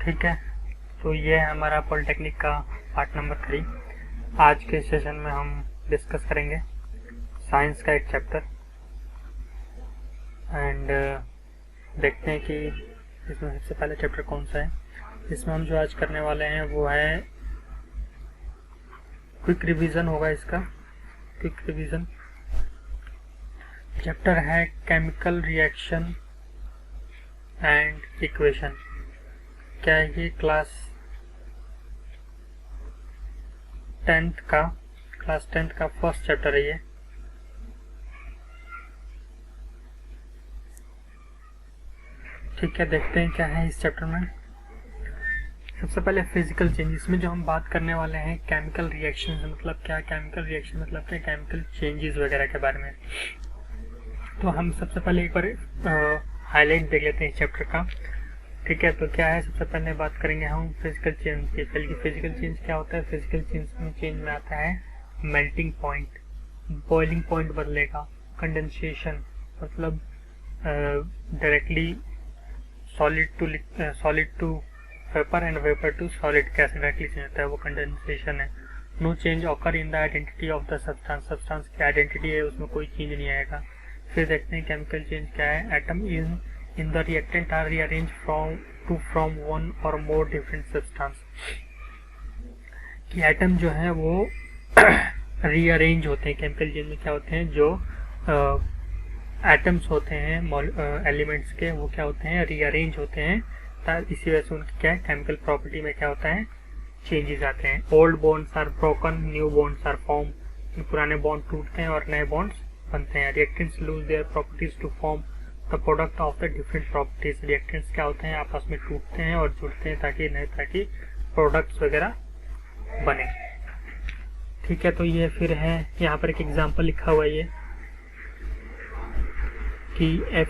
ठीक है, तो ये है हमारा पॉलिटेक्निक का पार्ट नंबर 3। आज के सेशन में हम डिस्कस करेंगे साइंस का एक चैप्टर एंड देखते हैं कि इसमें सबसे पहले चैप्टर कौन सा है। इसमें हम जो आज करने वाले हैं वो है क्विक रिवीजन होगा इसका। क्विक रिवीजन चैप्टर है केमिकल रिएक्शन एंड इक्वेशन। क्या है ये? क्लास 10th का फर्स्ट चैप्टर है ये। ठीक है, देखते हैं क्या है इस चैप्टर में। सबसे पहले फिजिकल चेंज। इसमें जो हम बात करने वाले हैं केमिकल रिएक्शन मतलब क्या, केमिकल रिएक्शन मतलब क्या, केमिकल चेंजेस वगैरह के बारे में। तो हम सबसे पहले एक बार हाईलाइट देख लेते हैं इस चैप्टर का। ठीक है, तो क्या है, सबसे पहले बात करेंगे हम फिजिकल चेंज की। फिजिकल चेंज क्या होता है? फिजिकल चेंज में आता है मेल्टिंग पॉइंट, बॉइलिंग पॉइंट बदलेगा, कंडेंसेशन मतलब directly solid to vapour and vapour to solid कैसे डायरेक्टली चेंज होता है, वो कंडेंसेशन है। No change occur in the identity of the substance की आइडेंटिटी है उसमें कोई चेंज नहीं आएगा। फिर देखते हैं केमिकल चेंज क्या है। Atom in the reactant are rearranged from one or more different substance। कि एटम जो है वो रीअरेंज होते हैं। केमिकल चेंज में क्या होते हैं, जो एटम्स होते हैं एलिमेंट्स के, वो क्या होते हैं, रीअरेंज होते हैं। इसी वजह से उनकी क्या है, केमिकल प्रॉपर्टी में क्या होता है, चेंजेस आते हैं। Old bonds are broken, new bonds are form. पुराने बॉन्ड टूटते हैं और नए बॉन्ड्स बनते हैं। Reactants lose their properties to form the product of the different properties. Reactants क्या होते हैं, आपस में टूटते हैं और जुड़ते हैं ताकि नए तरह की प्रोडक्ट्स वगैरह बने। ठीक है, तो ये फिर है यहाँ पर एक एग्जांपल लिखा हुआ है ये कि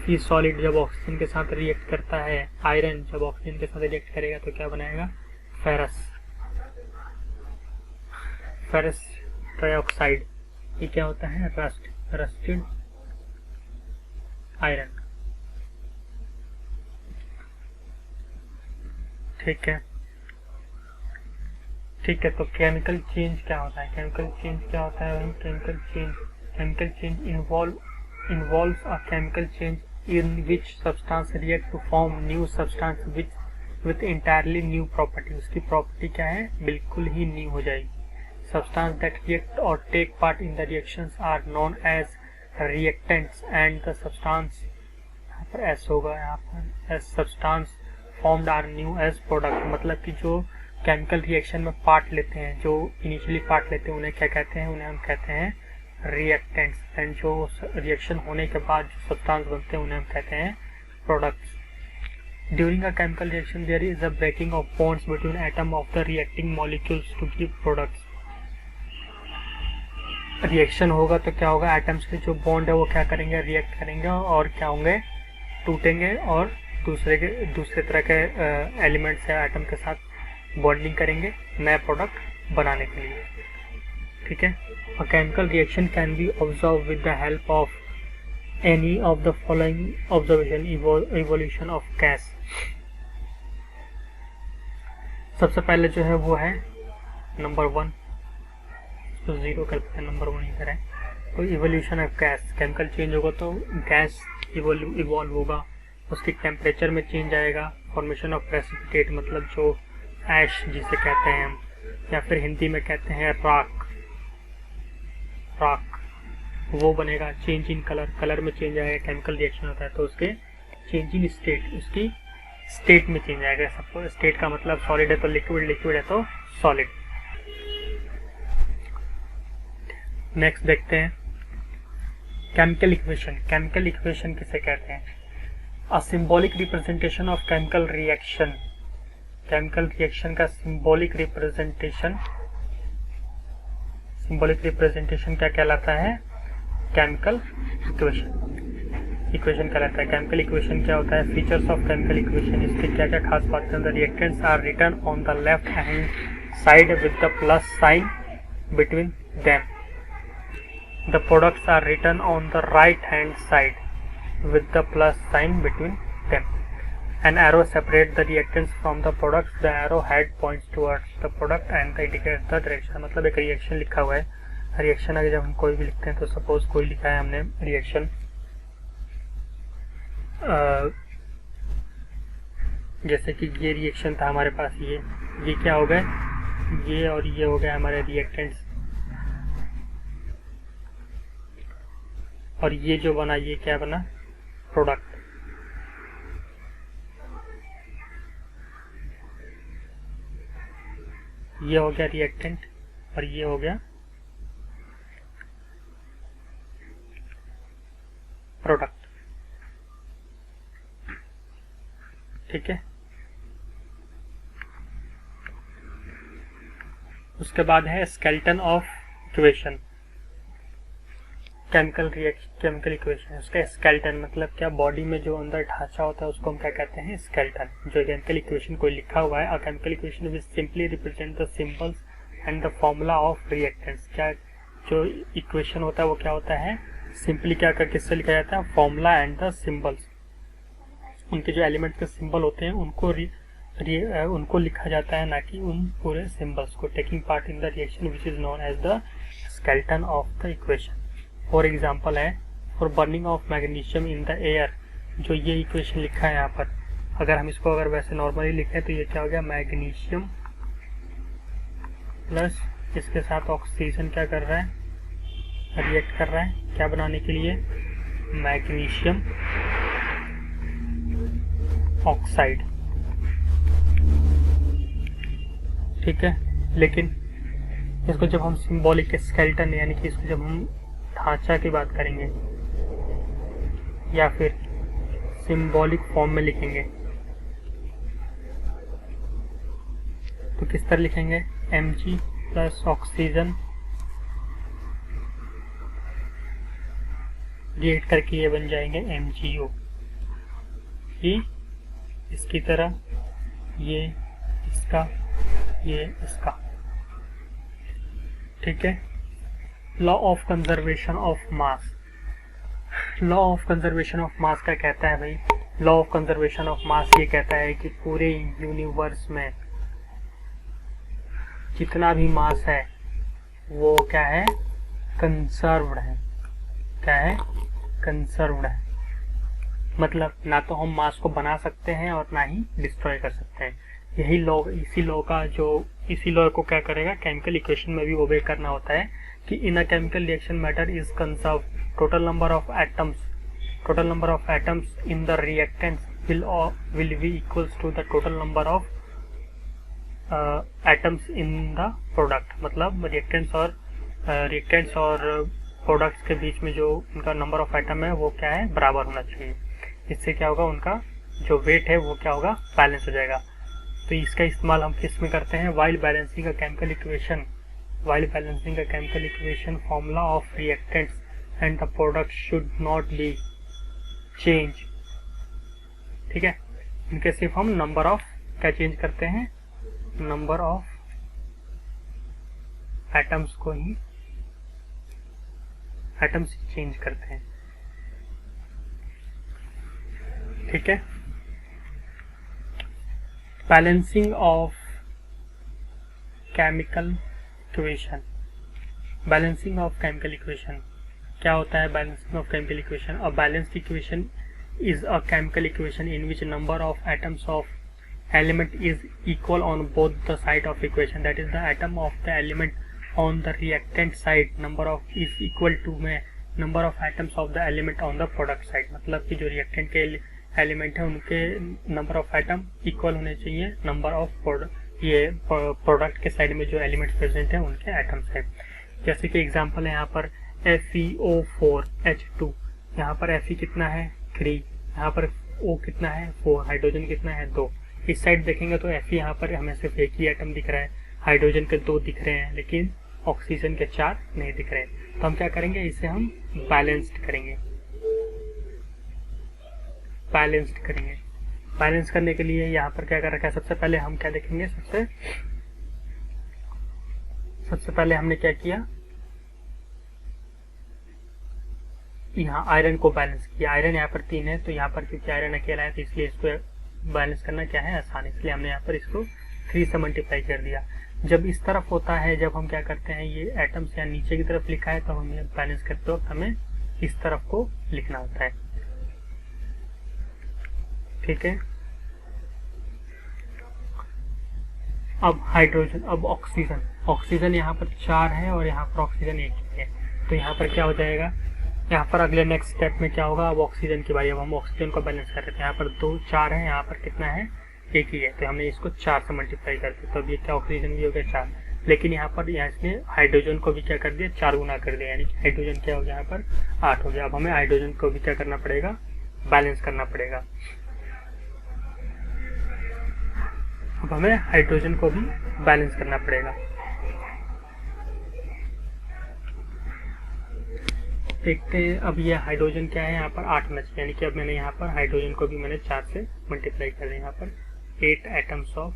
Fe सॉलिड जब ऑक्सीजन के साथ रिएक्ट करता है, आयरन जब ऑक्सीजन के साथ रिएक्ट करेगा तो क्या बनाएगा, फेरस ट्राइऑक्साइड। ये क्या होता है, रस्टेड आयरन। ठीक है, तो केमिकल चेंज क्या होता है? Chemical change involves a chemical change in which substance react to form new substance with entirely new property। उसकी प्रॉपर्टी क्या है, बिल्कुल ही न्यू हो जाएगी। Substance that react or take part in the reactions are known as reactants and the substance, यहाँ पर S होगा, यहाँ पर as substance formed are new as product। मतलब कि जो केमिकल रिएक्शन में पार्ट लेते हैं, जो इनिशियली पार्ट लेते हैं, उन्हें क्या कहते हैं, उन्हें हम कहते हैं रिएक्टेंट्स। एंड जो रिएक्शन होने के बाद जो सब्सटेंस बनते हैं उन्हें हम कहते हैं products. During a chemical reaction there is a breaking of bonds between atom of the reacting molecules to give products. Reaction होगा तो क्या होगा, एटम्स के जो बॉन्ड है वो क्या करेंगे, रिएक्ट करेंगे और क्या होंगे, टूटेंगे और दूसरे तरह के एलिमेंट्स या एटम के साथ बॉन्डिंग करेंगे नए प्रोडक्ट बनाने के लिए। ठीक है, a chemical reaction can be observed with the help of any of the following observation। evolution of gas। सबसे पहले जो है वो है नंबर 1, तो 0 करते हैं, नंबर 1 इधर है। तो evolution of gas, chemical change होगा तो गैस इवॉल्व होगा, उसकी टेम्परेचर में चेंज आएगा। फॉर्मेशन ऑफ प्रेसिपिटेट मतलब जो ऐश जिसे कहते हैं हम, या फिर हिंदी में कहते हैं राख, वो बनेगा। चेंज इन कलर में चेंज आएगा, केमिकल रिएक्शन होता है तो उसके चेंज इन स्टेट, उसकी स्टेट में चेंज आएगा। सबको स्टेट का मतलब सॉलिड है तो लिक्विड है तो सॉलिड। नेक्स्ट देखते हैं केमिकल इक्वेशन किसे कहते हैं? अ symbolic representation of chemical reaction का सिंबॉलिक रिप्रेजेंटेशन क्या कहलाता है, केमिकल इक्वेशन कहलाता है। केमिकल इक्वेशन क्या होता है? फीचर्स ऑफ केमिकल इक्वेशन, इसके क्या क्या खास बातें हैं? The reactants are written on the left hand side with the plus sign between them. The products are written on the right hand side with the plus sign between them। An arrow separates the reactants from the products. The arrow head points towards the product and indicates the direction. मतलब एक reaction लिखा हुआ है. Reaction अगर जब हम कोई भी लिखते हैं तो सपोज कोई लिखा है हमने रिएक्शन जैसे कि ये रिएक्शन था हमारे पास, ये क्या हो गए, ये और ये हो गए हमारे रिएक्टेंट्स, और ये जो बना ये क्या बना, प्रोडक्ट. ये हो गया रिएक्टेंट और ये हो गया प्रोडक्ट. ठीक है. उसके बाद है skeleton of equation, chemical equation. उसका स्केलेटन मतलब क्या, बॉडी में जो अंदर ढांचा होता है उसको हम क्या कहते हैं, स्केलेटन. जो केमिकल इक्वेशन कोई लिखा हुआ है, a chemical equation which simply represent the symbols and the formula of reactants. क्या जो इक्वेशन होता है वो क्या होता है, सिंपली क्या कर किससे लिखा जाता है, फॉर्मूला एंड द सिंबल्स. उनके जो एलिमेंट के सिंबल होते हैं उनको लिखा जाता है, ना कि उन पूरे सिंबल्स को. Taking part in the reaction which is known as the skeleton of the equation. For example है for burning of magnesium in the air. जो ये इक्वेशन लिखा है यहाँ पर, अगर हम इसको अगर वैसे नॉर्मली लिखें तो ये क्या हो गया, मैग्नीशियम प्लस इसके साथ ऑक्सीजन क्या कर रहा है, रिएक्ट कर रहा है क्या बनाने के लिए, मैग्नीशियम ऑक्साइड. ठीक है. लेकिन इसको जब हम सिंबॉलिक स्केलेटन यानी कि इसको जब हम ढांचा की बात करेंगे या फिर सिंबॉलिक फॉर्म में लिखेंगे तो किस तरह लिखेंगे, Mg प्लस ऑक्सीजन रिएक्ट करके ये बन जाएंगे MgO. ये इसकी तरह, ये इसका, ये इसका. ठीक है. Law of conservation of mass. Law of conservation of mass क्या कहता है भाई, law of conservation of mass ये कहता है कि पूरे यूनिवर्स में जितना भी मास है वो क्या है, कंजर्व्ड है. क्या है, कंजर्व्ड है. मतलब ना तो हम मास को बना सकते हैं और ना ही डिस्ट्रॉय कर सकते हैं. यही लॉ, इसी लॉ को क्या करेगा, केमिकल इक्वेशन में भी ओबे करना होता है कि in a chemical reaction matter is conserve. Total number of atoms in the reactants will be equals to the total number of atoms in the product. मतलब रिएक्टेंट्स और प्रोडक्ट्स के बीच में जो उनका नंबर ऑफ एटम है वो क्या है, बराबर होना चाहिए. इससे क्या होगा, उनका जो वेट है वो क्या होगा, बैलेंस हो जाएगा. तो इसका इस्तेमाल हम किस में करते हैं, while balancing a chemical equation formula of reactants and the product should not be changed. ठीक है. इनके सिर्फ हम नंबर ऑफ क्या चेंज करते हैं, नंबर ऑफ एटम्स को ही एटम्स चेंज करते हैं. ठीक है. Balancing of chemical equation. Balancing of chemical equation क्या होता है, balancing of chemical equation. A balanced equation is a chemical equation in which number of atoms of element is equal on both the side of equation. That is the atom of the element on the reactant side number of is equal to में number of atoms of the element on the product side. मतलब कि जो reactant के element है उनके number of atom equal होने चाहिए number of product के साइड में जो एलिमेंट्स प्रेजेंट है उनके एटम्स है. जैसे कि एग्जांपल है यहाँ पर FeO4H2. यहाँ पर Fe कितना है 3, यहाँ पर O कितना है 4, हाइड्रोजन कितना है 2. इस साइड देखेंगे तो Fe यहाँ पर हमें सिर्फ एक ही एटम दिख रहा है, हाइड्रोजन के 2 दिख रहे हैं लेकिन ऑक्सीजन के 4 नहीं दिख रहे हैं. तो हम क्या करेंगे, इसे हम बैलेंस्ड करेंगे. बैलेंस करने के लिए यहाँ पर क्या कर रखा है, सबसे पहले हम क्या देखेंगे, सबसे पहले हमने क्या किया, यहाँ आयरन को बैलेंस किया. आयरन यहाँ पर 3 है तो यहाँ पर क्योंकि आयरन अकेला है तो इसलिए इसको बैलेंस करना क्या है, आसान, इसलिए हमने यहाँ पर इसको 3 से मल्टीप्लाई कर दिया। जब इस तरफ होता है, जब हम क्या करते हैं, ये एटम्स या नीचे की तरफ लिखा है, तो हमें बैलेंस करते वक्त हमें इस तरफ को लिखना होता है। ठीक है, अब हाइड्रोजन, अब ऑक्सीजन, ऑक्सीजन यहाँ पर 4 है और यहाँ पर ऑक्सीजन 1 ही है, तो यहाँ पर क्या हो जाएगा, यहाँ पर अगले नेक्स्ट स्टेप में क्या होगा, अब ऑक्सीजन की बारी, अब हम ऑक्सीजन को बैलेंस कर रहे थे, यहाँ पर 2 4 है, यहाँ पर कितना है, 1 ही है, तो हमने इसको 4 से मल्टीप्लाई कर दिया, तो अब ये क्या, ऑक्सीजन भी हो गया 4, लेकिन यहाँ पर इसने हाइड्रोजन को भी क्या कर दिया, 4 गुना कर दिया, यानी कि हाइड्रोजन क्या हो गया, यहाँ पर 8 हो गया। अब हमें हाइड्रोजन को भी क्या करना पड़ेगा, बैलेंस करना पड़ेगा। अब हमें हाइड्रोजन को भी बैलेंस करना पड़ेगा। देखते हैं, अब ये हाइड्रोजन क्या है, यहाँ पर 8 होना चाहिए, यानी कि अब मैंने यहाँ पर हाइड्रोजन को भी मैंने 4 से मल्टीप्लाई कर दिया, यहाँ पर 8 एटम्स ऑफ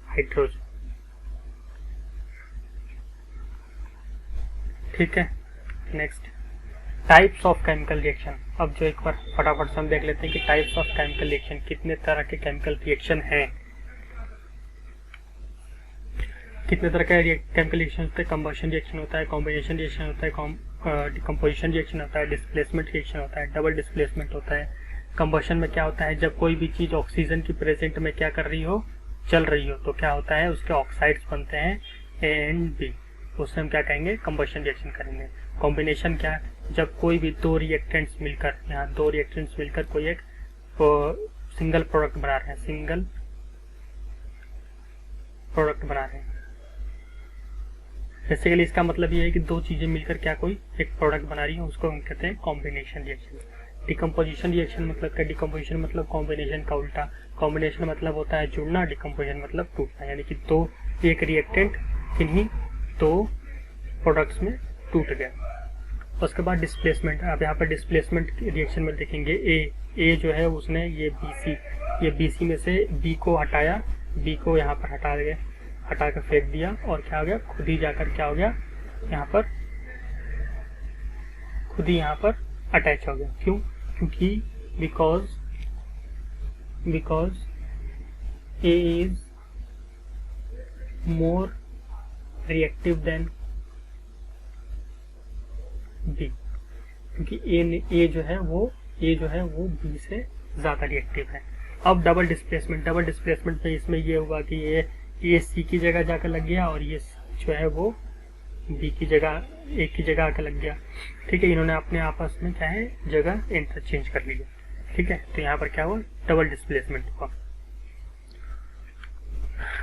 हाइड्रोजन। ठीक है, next types of chemical reaction. अब जो एक बार फटाफट से हम देख लेते हैं कि टाइप्स ऑफ केमिकल रिएक्शन, कितने तरह के केमिकल रिएक्शन हैं, कितने तरह का केमिकल रिएक्शन होता है। कंबशन रिएक्शन होता है, कॉम्बिनेशन रिएक्शन होता है, डिकम्पोजिशन रिएक्शन होता है, डिस्प्लेसमेंट रिएक्शन होता है, डबल डिस्प्लेसमेंट होता है। कंबशन में क्या होता है, जब कोई भी चीज ऑक्सीजन की प्रेजेंट में क्या कर रही हो, चल रही हो, तो क्या होता है, उसके ऑक्साइड्स बनते हैं ए एंड बी, उससे हम क्या कहेंगे, कंबशन रिएक्शन करेंगे। कॉम्बिनेशन क्या है, जब कोई भी 2 रिएक्टेंट्स मिलकर, यहाँ 2 रिएक्टेंट्स मिलकर कोई एक सिंगल प्रोडक्ट बना रहे हैं, सिंगल प्रोडक्ट बना रहे हैं। बेसिकली इसका मतलब ये है कि 2 चीजें मिलकर क्या कोई एक प्रोडक्ट बना रही है, उसको हम कहते हैं कॉम्बिनेशन रिएक्शन। डिकम्पोजिशन रिएक्शन मतलब क्या, डिकम्पोजिशन मतलब कॉम्बिनेशन का उल्टा, कॉम्बिनेशन मतलब होता है जुड़ना, डिकम्पोजिशन मतलब टूटना, यानी कि एक रिएक्टेंट किन्हीं 2 प्रोडक्ट्स में टूट गया। उसके बाद डिस्प्लेसमेंट, अब यहाँ पर डिस्प्लेसमेंट रिएक्शन में देखेंगे, ए जो है उसने ये BC में से बी को हटाया, बी को यहाँ पर हटा कर फेंक दिया, और क्या हो गया, खुद ही जाकर क्या हो गया, यहाँ पर खुद ही यहाँ पर अटैच हो गया। क्यों, क्योंकि because A is more reactive than B, क्योंकि ए जो है वो बी से ज्यादा रिएक्टिव है। अब डबल डिस्प्लेसमेंट में इसमें ये हुआ कि ये सी की जगह जाकर लग गया, और ये जो है वो बी की जगह, ए की जगह आकर लग गया। ठीक है, इन्होंने अपने आपस में क्या है, जगह इंटरचेंज कर लिया। ठीक है, तो यहाँ पर क्या हुआ, डबल डिस्प्लेसमेंट हुआ।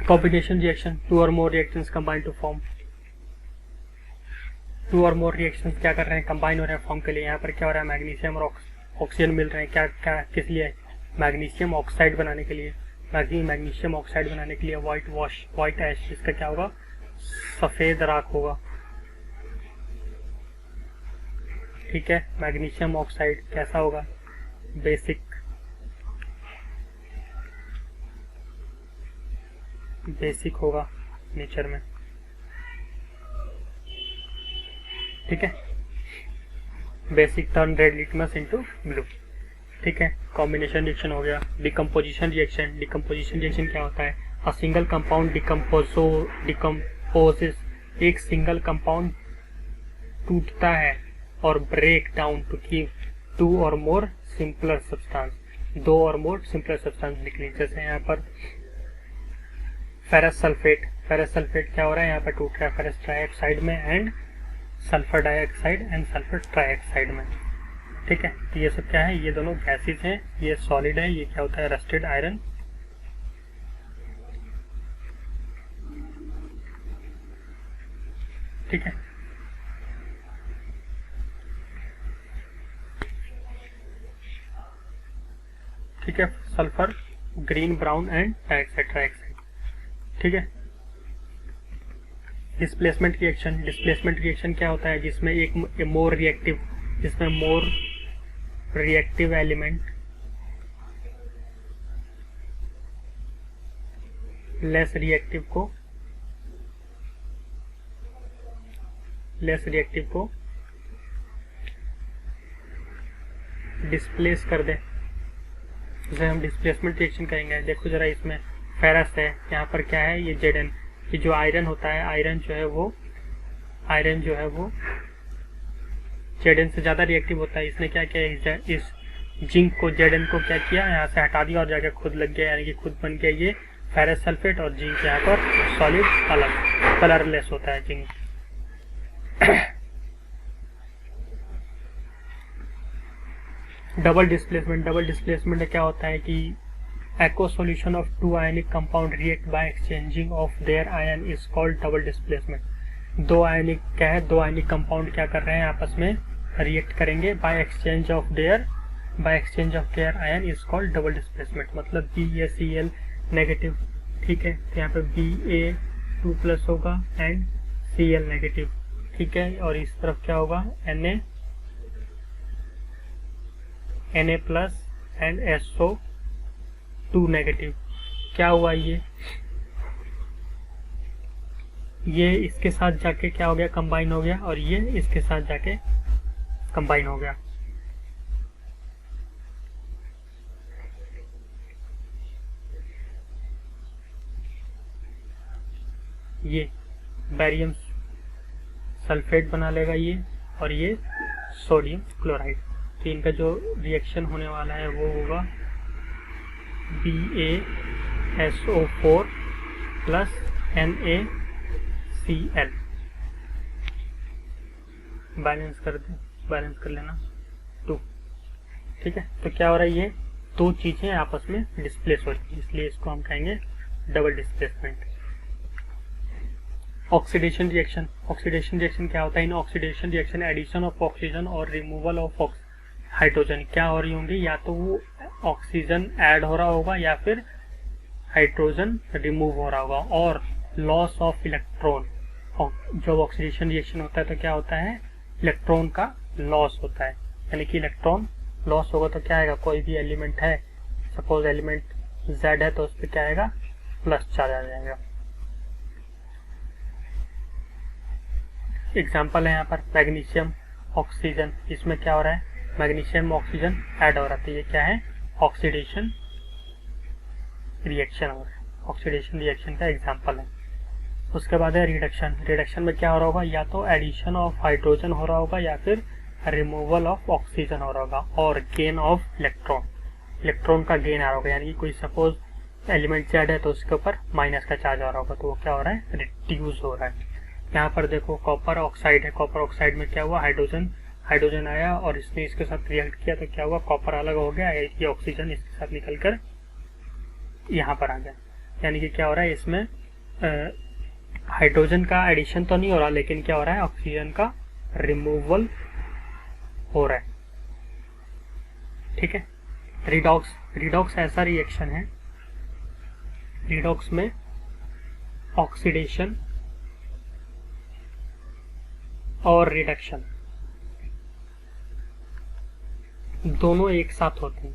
कॉम्बिनेशन रिएक्शन, 2 और मोर रिएक्शंस कंबाइन टू फॉर्म, 2 और मोर रिएक्शंस क्या कर रहे हैं, कंबाइन हो रहे हैं फॉर्म के लिए। यहाँ पर क्या हो रहा है, मैग्नीशियम और ऑक्सीजन मिल रहे हैं, क्या किस लिए, मैग्नीशियम ऑक्साइड बनाने के लिए, मैग्नीशियम ऑक्साइड बनाने के लिए व्हाइट ऐश, इसका क्या होगा, सफेद राख होगा। ठीक है, मैग्नीशियम ऑक्साइड कैसा होगा, बेसिक होगा नेचर में। ठीक है, basic turn red litmus into blue. ठीक है, कॉम्बिनेशन रिएक्शन हो गया। डिकम्पोजिशन रिएक्शन क्या होता है, अ सिंगल कंपाउंड डिकम्पोजेस, एक सिंगल कंपाउंड टूटता है और ब्रेक डाउन टू गिव 2 और मोर सिंपलर सब्सटेंस, 2 और मोर सिंपलर सब्सटेंस निकली। जैसे यहाँ पर फेरस सल्फेट क्या हो रहा है, यहाँ पर टूट रहा है फेरस ट्राइऑक्साइड में and sulphur dioxide and sulphur trioxide में। ठीक है, तो ये सब क्या है, ये दोनों गैसेज हैं, ये सॉलिड है, ये क्या होता है, रस्टेड आयरन। ठीक है, sulphur, green, brown and trioxide. ठीक है, डिस्प्लेसमेंट रिएक्शन क्या होता है, जिसमें एक more reactive element less reactive को डिस्प्लेस कर दे, उसे हम डिस्प्लेसमेंट रिएक्शन कहेंगे। देखो जरा, इसमें फेरस है, यहाँ पर क्या है, ये Zn, ये जो आयरन होता है, आयरन जो है वो Zn से ज़्यादा रिएक्टिव होता है। इसने क्या किया, इस जिंक को, Zn को क्या किया, यहाँ से हटा दिया और जाकर खुद लग गया, यानी कि खुद बन गया ये फेरस सल्फेट, और जिंक यहाँ पर सॉलिड अलग कलरलेस होता है जिंक। डबल डिस्प्लेसमेंट क्या होता है कि aqueous solution of two ionic compound react by exchanging of their ion is called double displacement। दो आयनिक क्या है, दो आयनिक कंपाउंड क्या कर रहे हैं, आपस में रिएक्ट करेंगे by exchange of their ion is called double displacement। मतलब BaCl नेगेटिव, ठीक है, तो यहाँ पे Ba2+ होगा एंड Cl नेगेटिव, ठीक है, और इस तरफ क्या होगा, Na+ एंड SO2 नेगेटिव। क्या हुआ, ये इसके साथ जाके क्या हो गया, कंबाइन हो गया, और ये इसके साथ जाके कंबाइन हो गया। ये बैरियम सल्फेट बना लेगा ये, और ये सोडियम क्लोराइड। तो इनका जो रिएक्शन होने वाला है वो होगा BaSO4 + NaCl। बैलेंस कर लेना 2, ठीक है। तो क्या हो रहा है, ये दो चीजें आपस में डिस्प्लेस हो रही है, इसलिए इसको हम कहेंगे डबल डिस्प्लेसमेंट। ऑक्सीडेशन रिएक्शन क्या होता है, in oxidation reaction addition of oxygen और रिमूवल ऑफ हाइड्रोजन क्या हो रही होंगी, या तो वो ऑक्सीजन ऐड हो रहा होगा या फिर हाइड्रोजन रिमूव हो रहा होगा, और लॉस ऑफ इलेक्ट्रॉन। जब ऑक्सीडेशन रिएक्शन होता है तो क्या होता है, इलेक्ट्रॉन का लॉस होता है, यानी कि इलेक्ट्रॉन लॉस होगा तो क्या आएगा, कोई भी एलिमेंट है, सपोज एलिमेंट Z है तो उस पर क्या आएगा, प्लस चार्ज आ जाएगा। एग्जाम्पल है यहाँ पर मैग्नीशियम ऑक्सीजन, इसमें क्या हो रहा है, मैग्नीशियम ऑक्सीजन ऐड हो रहा है, ये क्या है, ऑक्सीडेशन रिएक्शन हो रहा है, ऑक्सीडेशन रिएक्शन का एग्जांपल है। उसके बाद है रिडक्शन में क्या हो रहा होगा, या तो एडिशन ऑफ हाइड्रोजन हो रहा होगा या फिर रिमूवल ऑफ ऑक्सीजन हो रहा होगा, और गेन ऑफ इलेक्ट्रॉन का गेन आ रहा होगा, यानी कि कोई सपोज एलिमेंट Z है तो उसके ऊपर माइनस का चार्ज आ रहा होगा, तो वो क्या हो रहा है, रिड्यूस हो रहा है। यहाँ पर देखो कॉपर ऑक्साइड है, कॉपर ऑक्साइड में क्या हुआ, हाइड्रोजन आया और इसने इसके साथ रिएक्ट किया तो क्या हुआ, कॉपर अलग हो गया, ये ऑक्सीजन इसके साथ निकलकर यहाँ पर आ गया। यानी कि क्या हो रहा है, इसमें हाइड्रोजन का एडिशन तो नहीं हो रहा, लेकिन क्या हो रहा है, ऑक्सीजन का रिमूवल हो रहा है, ठीक है। रिडॉक्स ऐसा रिएक्शन है, रिडॉक्स में ऑक्सीडेशन और रिडक्शन दोनों एक साथ होते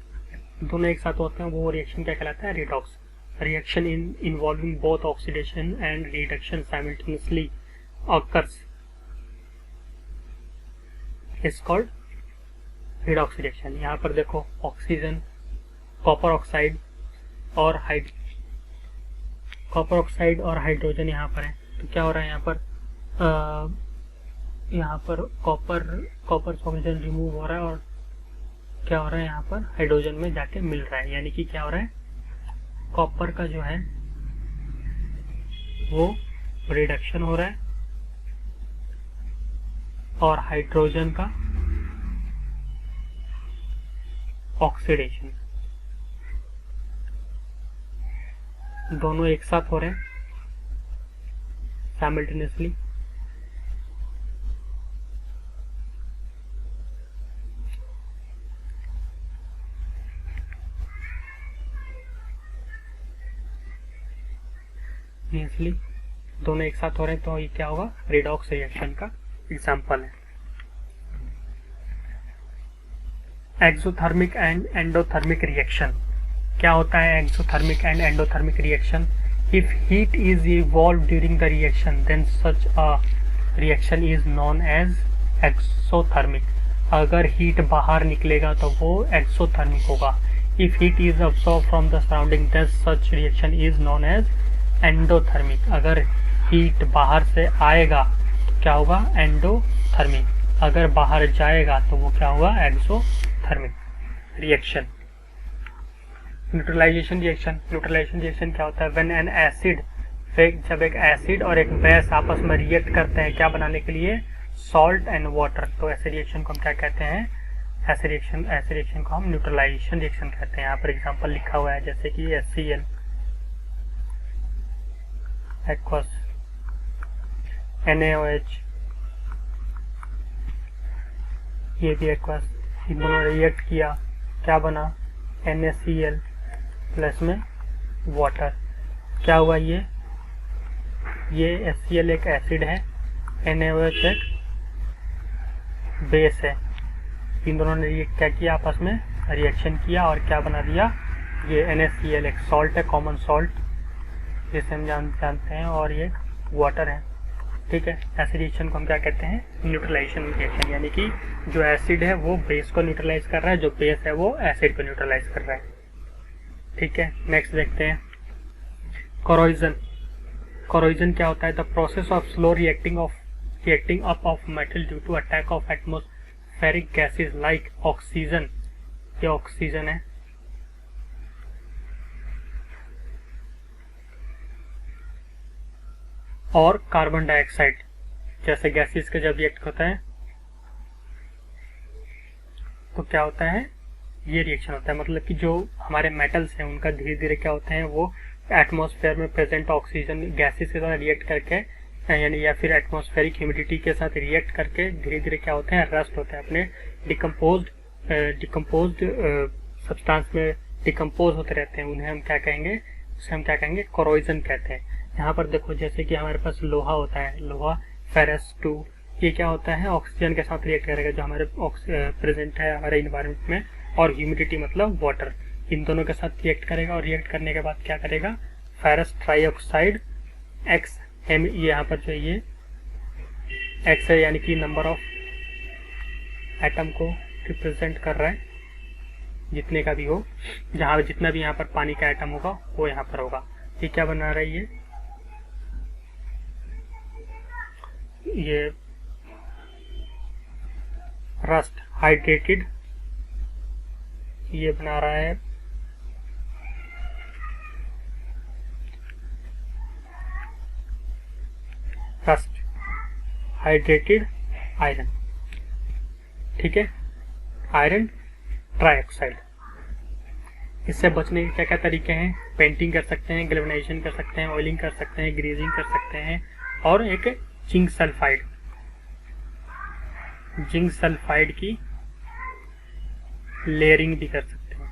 हैं, वो रिएक्शन क्या कहलाता है, redox. Reaction involving both oxidation and reduction simultaneously occurs is called redox reaction. यहाँ पर देखो ऑक्सीजन, कॉपर ऑक्साइड और हाइड्रोजन यहाँ पर है, तो क्या हो रहा है, यहाँ पर कॉपर से ऑक्सीजन रिमूव हो रहा है और क्या हो रहा है, यहाँ पर हाइड्रोजन में जाके मिल रहा है, यानी कि क्या हो रहा है, कॉपर का जो है वो रिडक्शन हो रहा है और हाइड्रोजन का ऑक्सीडेशन, दोनों एक साथ हो रहे हैं साइमल्टेनियसली। दोनों एक साथ हो रहे हैं तो ये क्या होगा, रिडॉक्स रिएक्शन का एग्जांपल है। एक्सोथर्मिक एंड एंडोथर्मिक रिएक्शन क्या होता है, exothermic and endothermic reaction, if heat is evolve during the reaction then such a reaction is known as exothermic. अगर हीट बाहर निकलेगा तो वो एक्सोथर्मिक होगा। If heat is absorb from the surrounding then such reaction is known as endothermic. अगर heat बाहर से आएगा तो क्या होगा, एंडोथर्मिक। अगर बाहर जाएगा तो वो क्या होगा, exothermic reaction. Neutralization reaction, neutralization reaction क्या होता है, व्हेन एन एसिड, जब एक एसिड और एक बेस आपस में रिएक्ट करते हैं क्या बनाने के लिए, सॉल्ट एंड वाटर, तो ऐसे रिएक्शन को हम क्या कहते हैं, ऐसे रिएक्शन को हम न्यूट्रलाइजेशन रिएक्शन कहते हैं। यहाँ पर एग्जांपल लिखा हुआ है जैसे कि HCl एक्वस, NaOH ये भी एक्वस, इन दोनों रिएक्ट किया, क्या बना, NaCl प्लस में वाटर। क्या हुआ, ये HCl एक एसिड है, NaOH एक बेस है। इन दोनों ने ये क्या किया, आपस में रिएक्शन किया और क्या बना दिया, ये NaCl एक सॉल्ट है, कॉमन सॉल्ट जिसे हम जानते हैं, और ये वाटर है। ठीक है, ऐसे रिएक्शन को हम क्या कहते हैं, न्यूट्रलाइजेशन रिएक्शन, यानी कि जो एसिड है वो बेस को न्यूट्रलाइज कर रहा है, जो बेस है वो एसिड को न्यूट्रलाइज कर रहा है। ठीक है, नेक्स्ट देखते हैं कोरोजन। कोरोजन क्या होता है, the process of slow reacting up of metal due to attack of atmospheric gases like oxygen, ये ऑक्सीजन है, और कार्बन डाइऑक्साइड जैसे गैसेस के जब रिएक्ट होता है तो क्या होता है, ये रिएक्शन होता है। मतलब कि जो हमारे मेटल्स हैं उनका धीरे धीरे क्या होते हैं, वो एटमॉस्फेयर में प्रेजेंट ऑक्सीजन गैसेस के साथ रिएक्ट करके, यानी या फिर एटमॉस्फेरिक ह्यूमिडिटी के साथ रिएक्ट करके धीरे धीरे क्या होते हैं, रस्ट होते हैं, अपने डिकम्पोज्ड सब्सटेंस में डिकम्पोज होते रहते हैं। उन्हें हम क्या कहेंगे, उसे हम क्या कहेंगे, कोरोजन कहते हैं। यहाँ पर देखो जैसे कि हमारे पास लोहा होता है, लोहा फेरस 2, ये क्या होता है, ऑक्सीजन के साथ रिएक्ट करेगा जो हमारे प्रेजेंट है हमारे इन्वायरमेंट में, और ह्यूमिडिटी मतलब वाटर, इन दोनों के साथ रिएक्ट करेगा और रिएक्ट करने के बाद क्या करेगा, फेरस ट्राइऑक्साइड X, ये यहाँ पर जो ये X है यानी कि नंबर ऑफ एटम को रिप्रेजेंट कर रहा है, जितने का भी हो, जहाँ जितना भी यहाँ पर पानी का एटम होगा वो यहाँ पर होगा। ये क्या बना रहा है, ये रस्ट हाइड्रेटेड, ये बना रहा है रस्ट हाइड्रेटेड आयरन। ठीक है, आयरन ट्राइऑक्साइड। इससे बचने के क्या क्या तरीके हैं, पेंटिंग कर सकते हैं, गैल्वेनाइजेशन कर सकते हैं, ऑयलिंग कर सकते हैं, ग्रीजिंग कर सकते हैं, और एक जिंक सल्फाइड की लेयरिंग भी कर सकते हैं।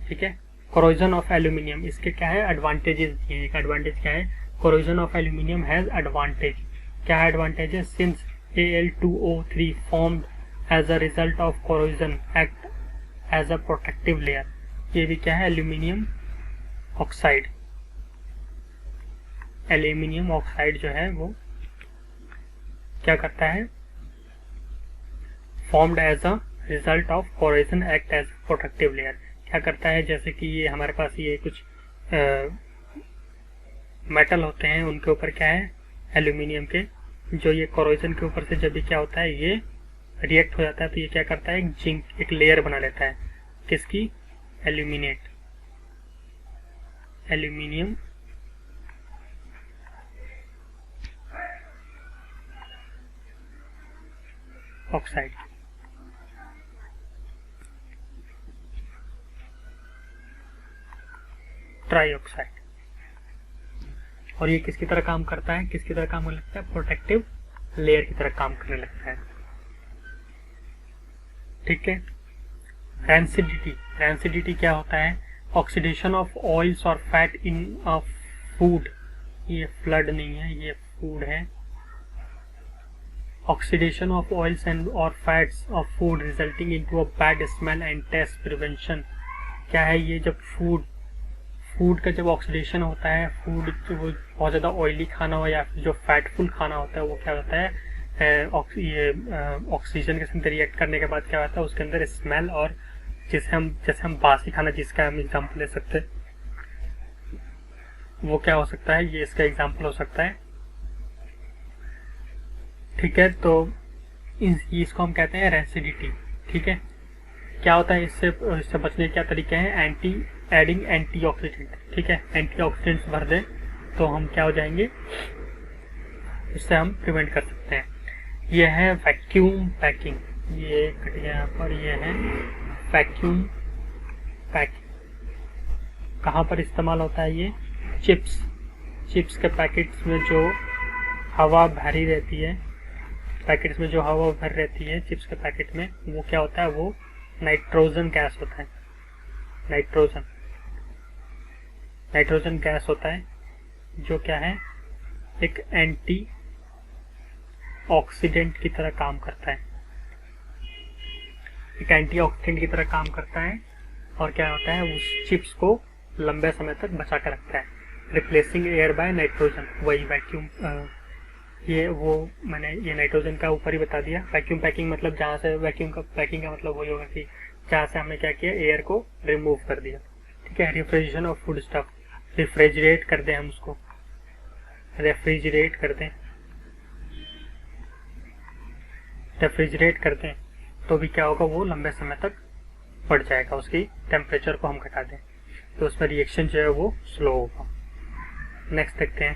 ठीक है, कोरोजन ऑफ एल्यूमिनियम, इसके क्या है, एडवांटेजेस दिए हैं। एक एडवांटेज क्या है, corrosion of aluminium has advantage, क्या है एडवांटेज है, since Al2O3 formed as a result of corrosion act as a protective layer. ये भी क्या है, एल्यूमिनियम ऑक्साइड, एल्यूमिनियम ऑक्साइड जो है वो क्या करता है, formed as a result of corrosion act as protective layer. क्या करता है, जैसे कि ये हमारे पास ये कुछ मेटल होते हैं, उनके ऊपर क्या है, एल्यूमिनियम के, जो ये कोरोजन के ऊपर से जब भी क्या होता है, ये रिएक्ट हो जाता है तो ये क्या करता है, एक जिंक, एक लेयर बना लेता है, किसकी, एल्यूमिनियम ऑक्साइड। ट्राइऑक्साइड, और ये किसकी तरह काम करता है, किसकी तरह काम करने लगता है, प्रोटेक्टिव लेयर की तरह काम करने लगता है। ठीक है, रैंसिडिटी क्या होता है, ऑक्सीडेशन ऑफ ऑयल्स और फैट इन अ फूड, ये फ्लड नहीं है, ये फूड है। ऑक्सीडेशन ऑफ ऑयल्स एंड और fats of food resulting into a bad smell and taste prevention. क्या है ये, जब फूड का जब ऑक्सीडेशन होता है, फूड जो बहुत ज़्यादा ऑयली खाना हो या फिर जो फैटफुल खाना होता है वो क्या होता है, ये ऑक्सीजन के साथ रिएक्ट करने के बाद क्या होता है, उसके अंदर स्मेल, और जैसे हम बासी खाना जिसका हम एग्जाम्पल ले सकते हैं, वो क्या हो सकता है, ये इसका एग्जाम्पल हो सकता है। ठीक है, तो इसको हम कहते हैं रेसिडिटी। ठीक है, क्या होता है, इससे बचने के क्या तरीके हैं, एडिंग एंटीऑक्सीडेंट। ठीक है, एंटीऑक्सीडेंट्स भर दें तो हम क्या हो जाएंगे, इससे हम प्रिवेंट कर सकते हैं। ये है वैक्यूम पैकिंग, ये कट गया यहाँ पर, ये है वैक्यूम पैकिंग। कहाँ पर इस्तेमाल होता है ये, चिप्स के पैकेट्स में जो हवा भरी रहती है, पैकेट्स में जो हवा भर रहती है चिप्स के पैकेट में, वो क्या होता है, वो नाइट्रोजन गैस होता है। नाइट्रोजन गैस होता है, जो क्या है, एक एंटी ऑक्सीडेंट की तरह काम करता है, और क्या होता है, उस चिप्स को लंबे समय तक बचा कर रखता है। रिप्लेसिंग एयर बाय नाइट्रोजन, वही वैक्यूम, मैंने ये नाइट्रोजन का ऊपर ही बता दिया। वैक्यूम पैकिंग मतलब जहाँ से वैक्यूम का पैकिंग का मतलब वही होगा कि जहाँ से हमने क्या किया, एयर को रिमूव कर दिया। ठीक है, refrigeration of food stuff, refrigerate कर दें हम उसको, रेफ्रिजरेट कर दें तो भी क्या होगा, वो लंबे समय तक बढ़ जाएगा, उसकी टेम्परेचर को हम घटा दें तो उसमें रिएक्शन जो है वो स्लो होगा। नेक्स्ट देखते हैं।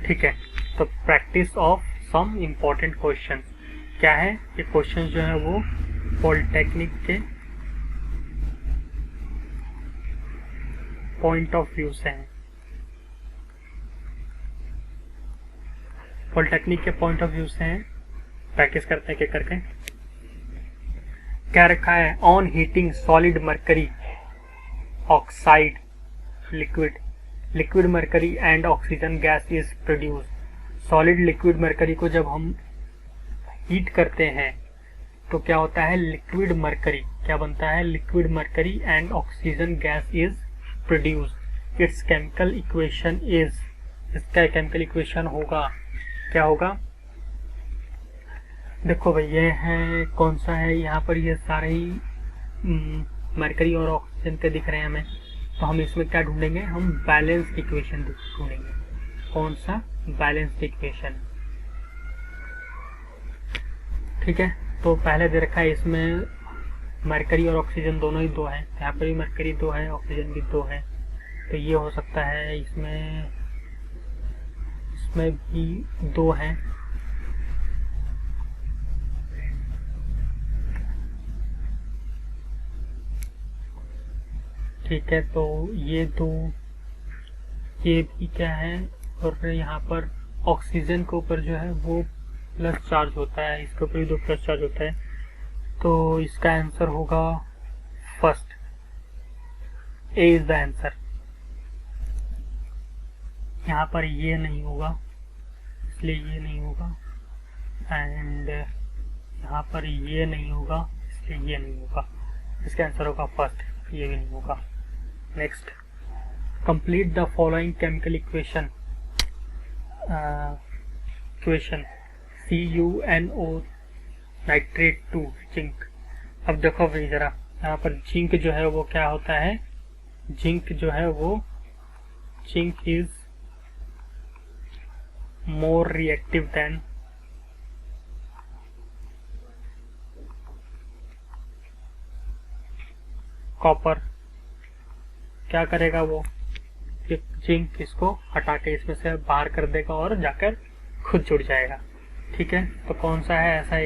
ठीक है, तो practice of some important question क्या है, ये क्वेश्चन जो है वो पॉलिटेक्निक के पॉइंट ऑफ व्यू से हैं। प्रैक्टिस करते हैं क्या करके। क्या रखा है, on heating solid mercury oxide liquid mercury and oxygen gas is produce. Solid liquid mercury को जब हम हीट करते हैं तो क्या होता है, लिक्विड मरकरी क्या बनता है, liquid mercury and oxygen gas is produce. It's chemical equation is, इसका केमिकल इक्वेशन होगा, क्या होगा, देखो भाई ये है, कौन सा है यहाँ पर, ये सारे ही मरकरी और ऑक्सीजन के दिख रहे हैं हमें, तो हम इसमें क्या ढूंढेंगे, हम बैलेंस इक्वेशन ढूंढेंगे। कौन सा, बैलेंस इक्वेशन। ठीक है, तो पहले दे रखा है इसमें मरकरी और ऑक्सीजन दोनों ही 2 हैं, यहाँ पर भी मरकरी 2 है, ऑक्सीजन भी 2 है, तो ये हो सकता है, इसमें भी 2 हैं। ठीक है, तो ये 2, ये भी क्या है, और यहाँ पर ऑक्सीजन के ऊपर जो है वो प्लस चार्ज होता है, इसके ऊपर भी 2 प्लस चार्ज होता है, तो इसका आंसर होगा first, A is the answer. यहाँ पर ये नहीं होगा, इसलिए ये नहीं होगा, एंड यहाँ पर ये नहीं होगा, इसलिए ये नहीं होगा, इसका आंसर होगा फर्स्ट, ये भी नहीं होगा। Next, complete the following chemical equation. CuNO nitrate 2 zinc. अब देखो भाई जरा, यहाँ पर जिंक जो है वो क्या होता है, zinc is more reactive than copper. क्या करेगा वो, जिंक इसको हटा के इसमें से बाहर कर देगा और जाकर खुद जुड़ जाएगा। ठीक है, तो कौन सा है ऐसा,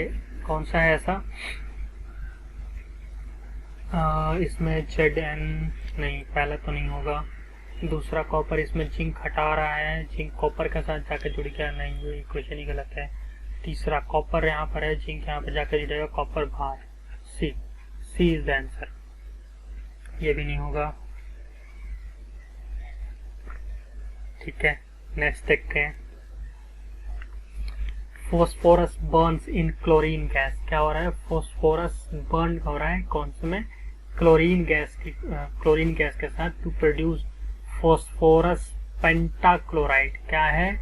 इसमें Zn नहीं, पहला तो नहीं होगा। दूसरा कॉपर, इसमें जिंक हटा रहा है, जिंक कॉपर के साथ जाकर जुड़ गया, नहीं, ये इक्वेशन ही गलत है। तीसरा कॉपर यहाँ पर है, जिंक यहाँ पर जाकर जुड़ेगा, कॉपर बाहर, सी इज द आंसर, ये भी नहीं होगा। ठीक है, नेक्स्ट देखते हैं। Phosphorus Burns in chlorine gas. क्या हो रहा है, फोस्फोरस बर्न हो रहा है कौन से में, क्लोरीन गैस के साथ, टू प्रोड्यूस फोस्फोरस पेंटाक्लोराइड। क्या है,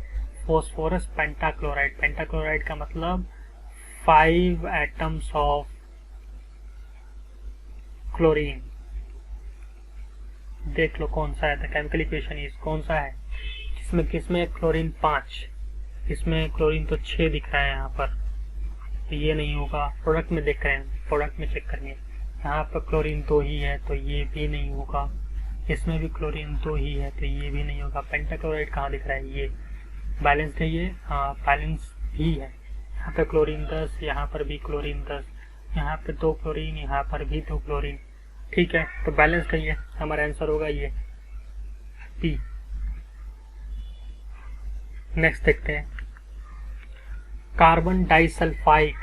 फॉस्फोरस पेंटाक्लोराइड। पेंटाक्लोराइड का मतलब 5 एटम्स ऑफ क्लोरीन। देख लो कौन सा है, द केमिकल इक्वेशन इज कौन सा है, किसमें क्लोरीन 5, इसमें क्लोरीन तो 6 दिख रहा है यहाँ पर, तो ये नहीं होगा। प्रोडक्ट में देख रहे हैं, प्रोडक्ट में चेक करेंगे, यहाँ पर क्लोरीन 2 ही है तो ये भी नहीं होगा। इसमें भी क्लोरीन 2 ही है तो ये भी नहीं होगा। पेंटाक्लोराइड कहाँ दिख रहा है, ये बैलेंस्ड है ये, हाँ बैलेंस भी है। यहाँ पे क्लोरीन 10, यहाँ पर भी क्लोरीन 10, यहाँ पे 2 क्लोरीन, यहाँ पर भी 2 क्लोरीन। ठीक है, तो बैलेंस कहिए, हमारा आंसर होगा ये बी। नेक्स्ट देखते हैं, carbon disulphide.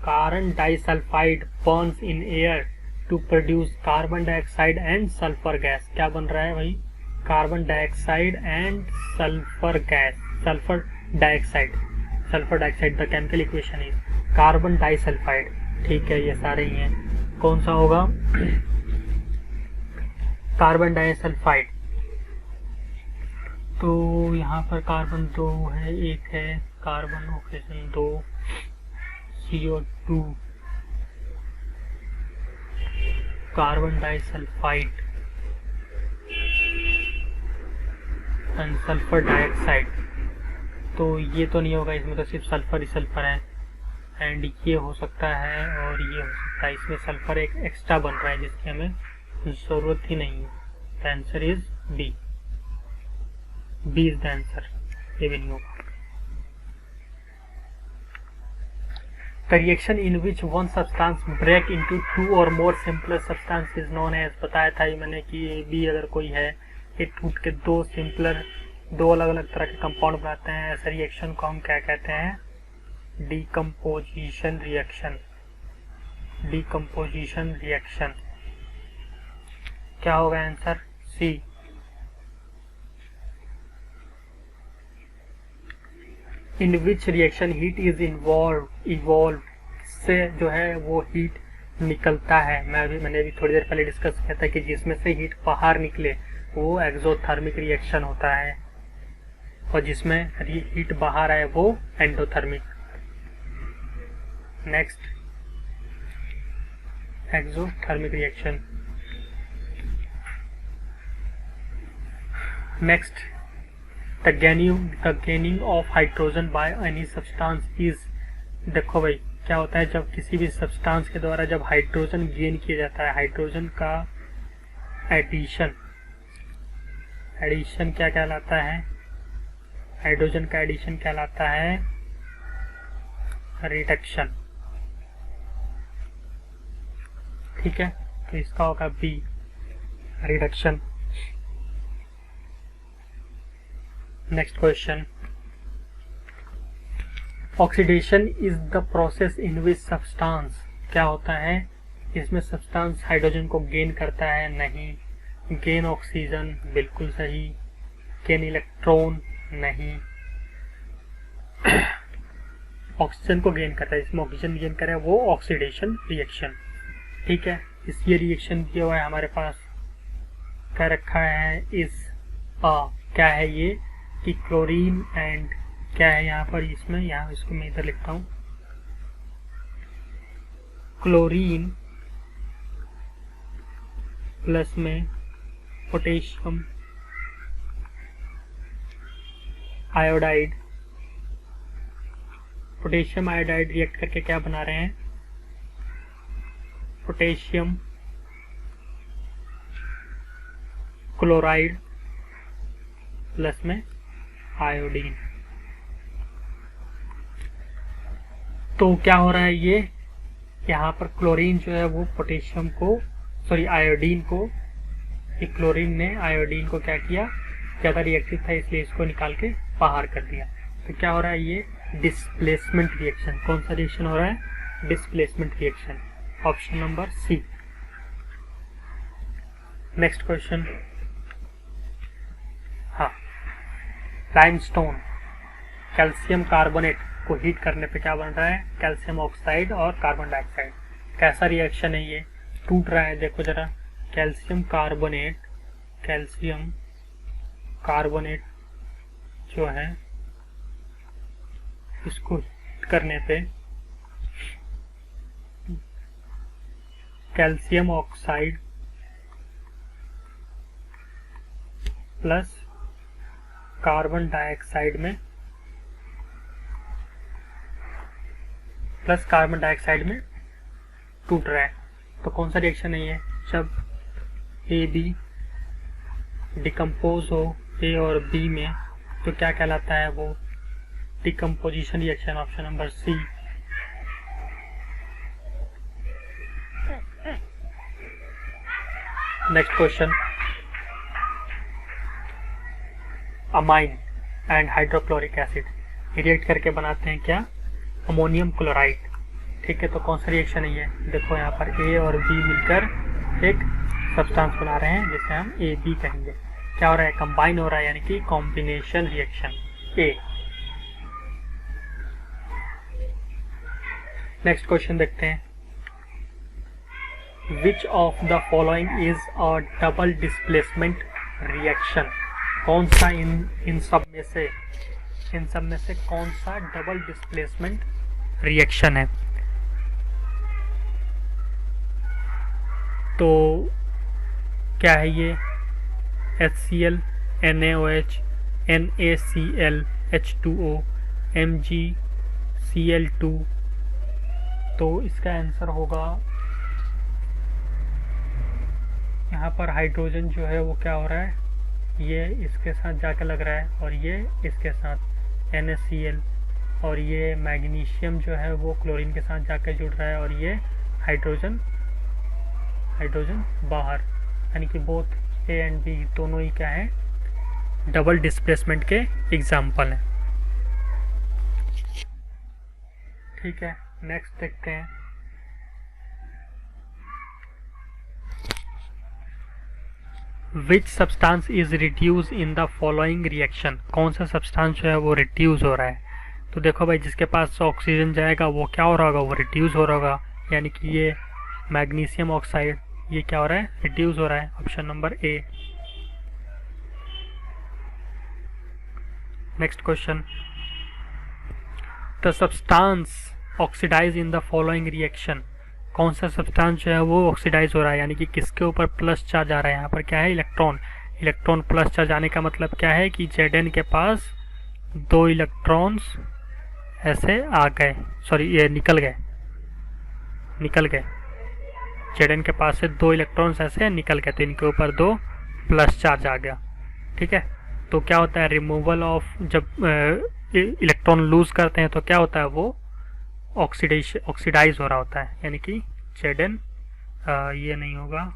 Carbon disulphide burns in air to produce carbon dioxide and sulphur gas. क्या बन रहा है भाई, carbon dioxide and sulphur gas, sulphur dioxide. Sulphur dioxide the chemical equation is carbon disulphide. ठीक है, ये सारे ही हैं, कौन सा होगा, कार्बन डाइसल्फाइड। तो यहाँ पर कार्बन 2 है, एक है carbon oxygen 2, CO2, carbon disulphide and sulphur dioxide. तो ये तो नहीं होगा, इसमें तो सिर्फ सल्फर ही सल्फर है, एंड ये हो सकता है और ये हो सकता है। इसमें सल्फर एक एक्स्ट्रा बन रहा है जिसकी हमें जरूरत ही नहीं है। The answer is B. B is the answer, ये भी नहीं होगा। The reaction in which one substance break into 2 और more simpler substance is known as. बताया था ही मैंने कि बी अगर कोई है, ये टूट के 2 सिंपलर, 2 अलग अलग तरह के कंपाउंड बनाते हैं, ऐसे रिएक्शन को हम क्या कहते हैं, डीकम्पोजिशन रिएक्शन। डीकम्पोजिशन रिएक्शन क्या होगा answer, C. In which reaction heat is evolve से जो है वो हीट निकलता है। मैंने भी थोड़ी देर पहले डिस्कस किया था कि जिसमें से हीट बाहर निकले वो एक्सोथर्मिक रिएक्शन होता है, और जिसमें हीट बाहर आए वो endothermic. Next, exothermic reaction. Next, the gaining of hydrogen by any substance is. देखो भाई क्या होता है, जब किसी भी सब्सटेंस के द्वारा जब हाइड्रोजन गेन किया जाता है, हाइड्रोजन का एडिशन, एडिशन क्या कहलाता है, हाइड्रोजन का एडिशन कहलाता है रिडक्शन। ठीक है, तो इसका होगा B, reduction. Next question, oxidation is the process in which substance. क्या होता है, इसमें सब्सटेंस हाइड्रोजन को गेन करता है, नहीं। गेन ऑक्सीजन, बिल्कुल सही। गेन इलेक्ट्रॉन, नहीं। ऑक्सीजन को गेन करता है, इसमें ऑक्सीजन गेन करे वो ऑक्सीडेशन रिएक्शन। ठीक है, इस ये रिएक्शन दिया हुआ है हमारे पास, क्या रखा है इस क्या है ये कि क्लोरीन एंड क्या है यहाँ पर, इसमें यहाँ इसको मैं इधर लिखता हूँ, क्लोरीन प्लस में potassium iodide. Potassium iodide react करके क्या बना रहे हैं, पोटेशियम क्लोराइड प्लस में आयोडीन। तो क्या हो रहा है, ये यहाँ पर क्लोरीन जो है वो पोटेशियम को, सॉरी आयोडीन को, ये क्लोरीन ने आयोडीन को क्या किया, ज़्यादा रिएक्टिव था इसलिए इसको निकाल के बाहर कर दिया। तो क्या हो रहा है, ये डिस्प्लेसमेंट रिएक्शन। कौन सा रिएक्शन हो रहा है, displacement reaction. Option number C. Next question, हाँ, लाइमस्टोन कैल्शियम कार्बोनेट को हीट करने पे क्या बन रहा है, कैल्शियम ऑक्साइड और कार्बन डाइऑक्साइड। कैसा रिएक्शन है, ये टूट रहा है, देखो जरा, कैल्शियम कार्बोनेट जो है इसको करने पे calcium oxide plus carbon dioxide में टूट रहा है। तो कौन सा रिएक्शन है ये? जब ए बी डिकम्पोज हो ए और बी में तो क्या कहलाता है वो? Decomposition reaction. Option number C. Next question, amine and hydrochloric acid react करके बनाते हैं क्या? Ammonium chloride. ठीक है, तो कौन सा रिएक्शन है ये? देखो यहाँ पर ए और बी मिलकर एक सब्सटेंस बना रहे हैं जिसे हम ए बी कहेंगे। क्या हो रहा है? कंबाइन हो रहा है, यानी कि कॉम्बिनेशन रिएक्शन ए। नेक्स्ट क्वेश्चन देखते हैं, विच of the following is a double displacement reaction? कौन सा इन सब में से कौन सा डबल डिस्प्लेसमेंट रिएक्शन है? तो क्या है ये? HCl NaOH NaCl H2O MgCl2। तो इसका आंसर होगा यहाँ पर हाइड्रोजन जो है वो क्या हो रहा है? ये इसके साथ जाकर लग रहा है और ये इसके साथ NaCl, और ये मैग्नीशियम जो है वो क्लोरीन के साथ जाकर जुड़ रहा है और ये हाइड्रोजन बाहर, यानी कि बोथ ए एंड बी दोनों ही क्या है? डबल डिस्प्लेसमेंट के एग्जाम्पल हैं। ठीक है, नेक्स्ट देखते हैं, which substance is reduce in the following reaction? कौन सा सब्सटेंस जो है वो रिड्यूस हो रहा है? तो देखो भाई, जिसके पास ऑक्सीजन जाएगा वो क्या हो रहा होगा? वो रिड्यूस हो रहा होगा, यानी कि ये मैग्नीशियम ऑक्साइड ये क्या हो रहा है? रिड्यूस हो रहा है। Option number A. Next question, the substance oxidize in the following reaction? कौन सा सब्सटेंस जो है वो ऑक्सीडाइज हो रहा है, यानी कि किसके ऊपर प्लस चार्ज आ रहा है? यहाँ पर क्या है? इलेक्ट्रॉन प्लस चार्ज आने का मतलब क्या है कि Zn के पास 2 इलेक्ट्रॉन्स ऐसे आ गए, सॉरी ये निकल गए। Zn के पास से 2 इलेक्ट्रॉन्स ऐसे निकल गए, तो इनके ऊपर 2 प्लस चार्ज आ गया। ठीक है, तो क्या होता है? रिमूवल ऑफ, जब इलेक्ट्रॉन लूज करते हैं तो क्या होता है? वो ऑक्सीडाइज हो रहा होता है, यानी कि Zn ये नहीं होगा,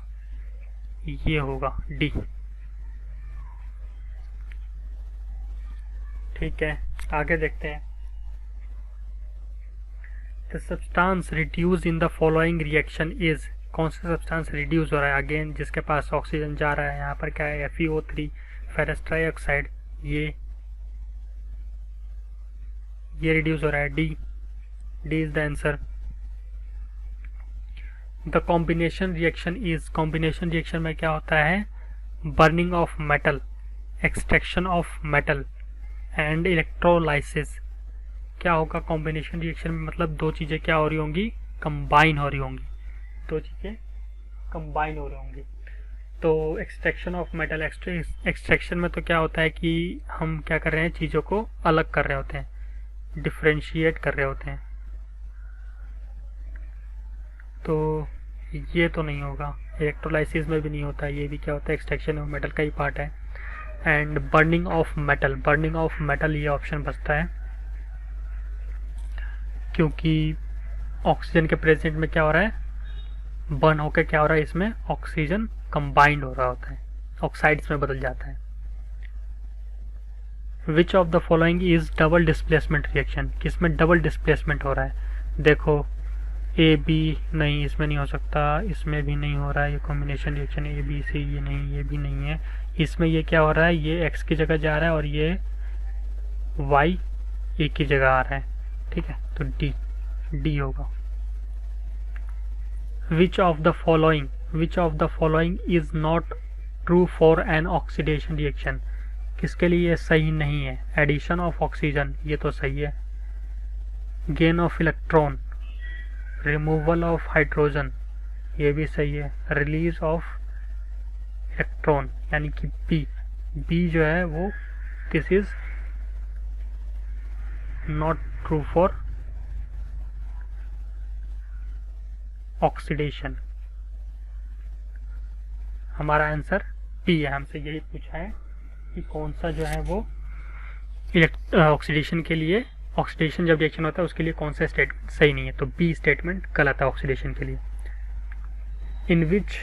ये होगा डी। ठीक है, आगे देखते हैं, the substance reduce in the following reaction is? कौन सा सब्सटेंस रिड्यूस हो रहा है? अगेन जिसके पास ऑक्सीजन जा रहा है, यहाँ पर क्या है? FeO3 फेरस ट्राइऑक्साइड, ये रिड्यूस हो रहा है। D is the answer. The combination reaction is? Combination reaction में क्या होता है? Burning of metal, extraction of metal and electrolysis. क्या होगा कॉम्बिनेशन रिएक्शन में? मतलब दो चीज़ें क्या हो रही होंगी? कंबाइन हो रही होंगी, दो चीज़ें कंबाइन हो रही होंगी। तो एक्सट्रैक्शन ऑफ मेटल, एक्सट्रैक्शन में तो क्या होता है कि हम क्या कर रहे हैं? चीज़ों को अलग कर रहे होते हैं, डिफ्रेंशिएट कर रहे होते हैं। तो ये तो नहीं होगा, इलेक्ट्रोलाइसिस में भी नहीं होता, ये भी क्या होता है? एक्सट्रैक्शन ऑफ मेटल का ही पार्ट है। एंड बर्निंग ऑफ मेटल ये ऑप्शन बचता है, क्योंकि ऑक्सीजन के प्रेजेंट में क्या हो रहा है? बर्न होकर क्या हो रहा है? इसमें ऑक्सीजन कंबाइंड हो रहा होता है, ऑक्साइड्स में बदल जाता है। विच of the following is double displacement reaction? किसमें डबल डिस्प्लेसमेंट हो रहा है? देखो ए बी नहीं, इसमें नहीं हो सकता, इसमें भी नहीं हो रहा है, ये combination reaction A B C, ये नहीं, ये भी नहीं है। इसमें ये क्या हो रहा है? ये एक्स की जगह जा रहा है और ये वाई ए की जगह आ रहा है। ठीक है, तो डी होगा। विच of the following is not true for an oxidation reaction? किसके लिए सही नहीं है? एडिशन ऑफ ऑक्सीजन ये तो सही है, gain of electron, removal of hydrogen, ये भी सही है। रिलीज ऑफ इलेक्ट्रॉन यानी कि बी, बी जो है वो this is not true for oxidation. हमारा आंसर बी है। हमसे यही पूछा है कि कौन सा जो है वो ऑक्सीडेशन के लिए, ऑक्सीडेशन जब रिएक्शन होता है उसके लिए कौन सा स्टेटमेंट सही नहीं है, तो बी स्टेटमेंट गलत है ऑक्सीडेशन के लिए। In which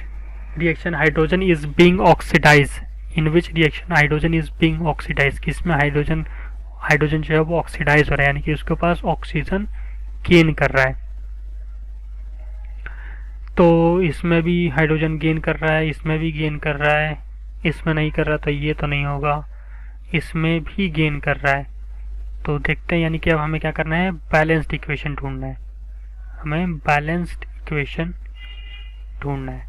reaction hydrogen is being oxidise, in which reaction hydrogen is being oxidise, किसमें हाइड्रोजन जो है वो ऑक्सीडाइज हो रहा है, यानी कि उसके पास ऑक्सीजन गेन कर रहा है। तो इसमें भी हाइड्रोजन गेन कर रहा है, इसमें भी गेन कर रहा है, इसमें नहीं कर रहा, तो ये तो नहीं होगा। इसमें भी गेन कर रहा है, तो देखते हैं। यानी कि अब हमें क्या करना है, बैलेंस्ड इक्वेशन ढूंढना है। हमें बैलेंस्ड इक्वेशन ढूंढना है।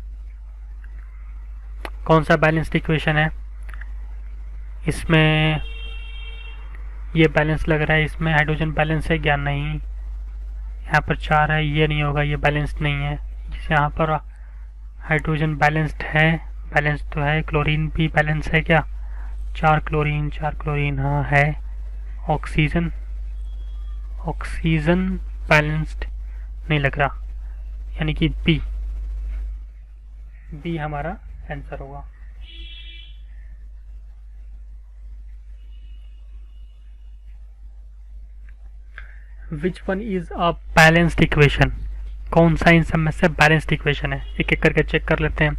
कौन सा बैलेंस्ड इक्वेशन है, इसमें ये बैलेंस लग रहा है, इसमें हाइड्रोजन बैलेंस है क्या, नहीं। यहाँ पर 4 है, ये नहीं होगा, ये बैलेंस्ड नहीं है। यहाँ पर हाइड्रोजन बैलेंस्ड है, बैलेंस तो है। क्लोरीन भी बैलेंस है क्या, 4 क्लोरीन हाँ है। ऑक्सीजन बैलेंस्ड नहीं लग रहा, यानी कि बी हमारा आंसर होगा। विच one is a balanced equation, कौन सा इन सब में से बैलेंस्ड इक्वेशन है, एक एक करके चेक कर लेते हैं।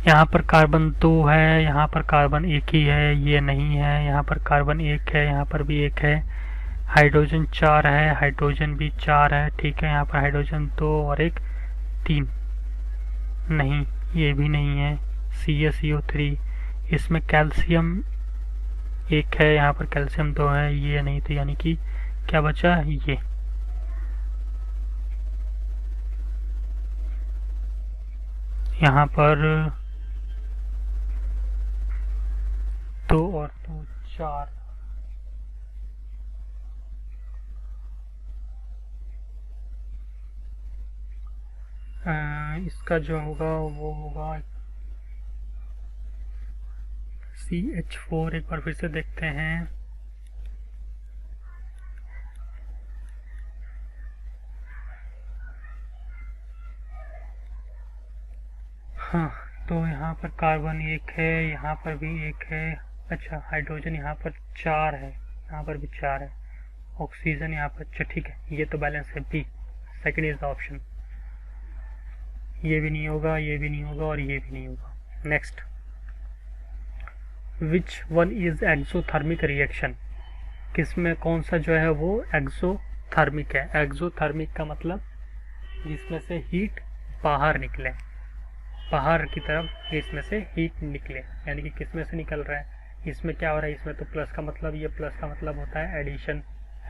यहाँ पर कार्बन 2 है, यहाँ पर कार्बन 1 ही है, ये नहीं है। यहाँ पर कार्बन 1 है, यहाँ पर भी 1 है। हाइड्रोजन 4 है, हाइड्रोजन भी 4 है, ठीक है। यहाँ पर हाइड्रोजन 2 और 1 3 नहीं, ये भी नहीं है। CaCO3, इसमें कैल्शियम 1 है, यहाँ पर कैल्शियम 2 है, ये नहीं। तो यानी कि क्या बचा, ये। यहाँ पर 2 और 2 4, इसका जो होगा वो होगा CH4। एक बार फिर से देखते हैं। हाँ, तो यहाँ पर कार्बन 1 है, यहाँ पर भी 1 है। अच्छा, हाइड्रोजन यहाँ पर 4 है, यहाँ पर भी 4 है। ऑक्सीजन यहाँ पर, अच्छा ठीक है, ये तो बैलेंस है। B second is the option. ये भी नहीं होगा, ये भी नहीं होगा और ये भी नहीं होगा। Next, which one is exothermic reaction, किसमें कौन सा जो है वो एक्सोथर्मिक है। एक्सोथर्मिक का मतलब जिसमें से हीट बाहर निकले, बाहर की तरफ इसमें से हीट निकले। यानी कि किसमें से निकल रहा है, इसमें क्या हो रहा है, इसमें तो प्लस का मतलब, ये प्लस का मतलब होता है एडिशन,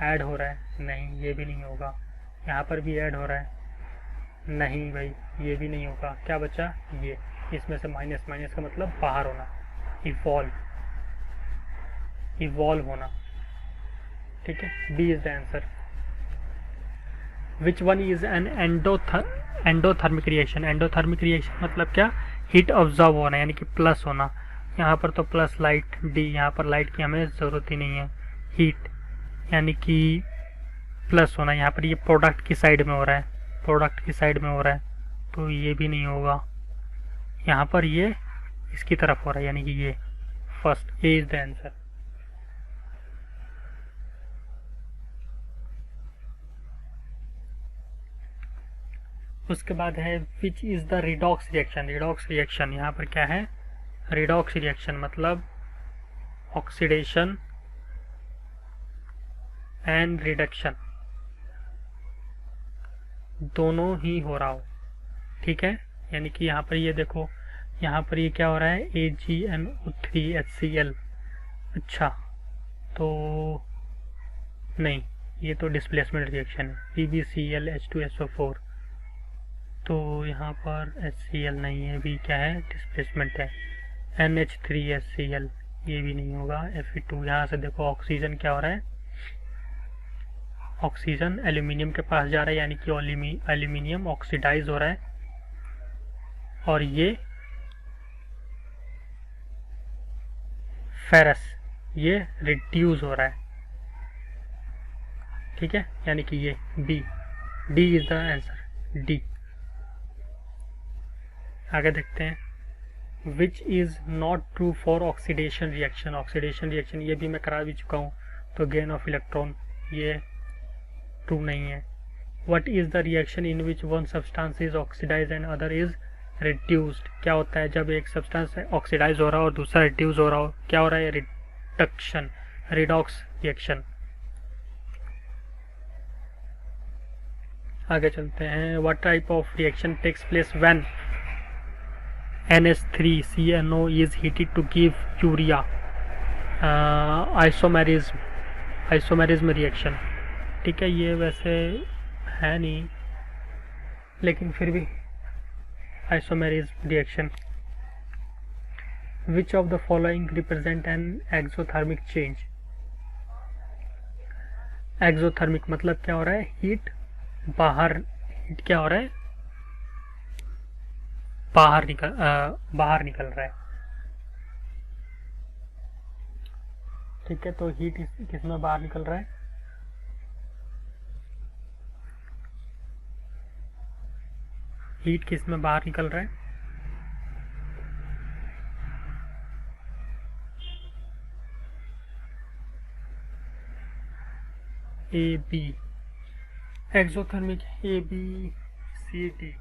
ऐड हो रहा है। नहीं, ये भी नहीं होगा। यहाँ पर भी ऐड हो रहा है, नहीं भाई, ये भी नहीं होगा। क्या बचा, ये। इसमें से माइनस, माइनस का मतलब बाहर होना, इवॉल्व होना, ठीक है। B is the answer. Which one is an endothermic reaction. Endothermic reaction मतलब क्या, हीट ऑब्जर्व होना, यानी कि प्लस होना। यहाँ पर तो प्लस लाइट, डी। यहाँ पर लाइट की हमें ज़रूरत ही नहीं है। हीट यानी कि प्लस होना। यहाँ पर ये प्रोडक्ट की साइड में हो रहा है, प्रोडक्ट की साइड में हो रहा है, तो ये भी नहीं होगा। यहाँ पर ये इसकी तरफ हो रहा है, यानी कि ये first. A is the answer. उसके बाद है which is the redox reaction. Redox reaction यहाँ पर क्या है, रिडॉक्स रिएक्शन मतलब ऑक्सीडेशन एंड रिडक्शन दोनों ही हो रहा हो, ठीक है। यानी कि यहाँ पर ये देखो, यहाँ पर ये क्या हो रहा है, AgNO3HCl। अच्छा, तो नहीं, ये तो डिस्प्लेसमेंट रिएक्शन है, PbClH2SO4। तो यहाँ पर HCl नहीं है, भी क्या है, डिस्प्लेसमेंट है। NH3HCl, ये भी नहीं होगा। Fe2। यहाँ से देखो ऑक्सीजन क्या हो रहा है, ऑक्सीजन एल्यूमिनियम के पास जा रहा है, यानी कि एल्यूमिनियम ऑक्सीडाइज हो रहा है, और ये फेरस ये रिड्यूस हो रहा है। ठीक है, यानी कि ये B, D is the answer, D. आगे देखते हैं, which is not true for oxidation reaction. Oxidation reaction ये भी मैं करा भी चुका हूँ, तो गेन ऑफ इलेक्ट्रॉन ये ट्रू नहीं है। What is the reaction in which one substance is oxidize and other is reduced. क्या होता है जब एक सब्सटेंस ऑक्सीडाइज हो रहा हो और दूसरा रिड्यूस हो रहा हो, क्या हो रहा है, रिडक्शन, रिडॉक्स रिएक्शन। आगे चलते हैं, what type of reaction takes place when NH3CNO is heated to give urea। Isomerism reaction. ठीक है, ये वैसे है नहीं, लेकिन फिर भी isomerism reaction. Which of the following represent an exothermic change. Exothermic मतलब क्या हो रहा है, हीट बाहर, हीट क्या हो रहा है, बाहर निकल रहा है। ठीक है, तो हीट किस में बाहर निकल रहा है, हीट किस में बाहर निकल रहा है, A B, exothermic A B C D.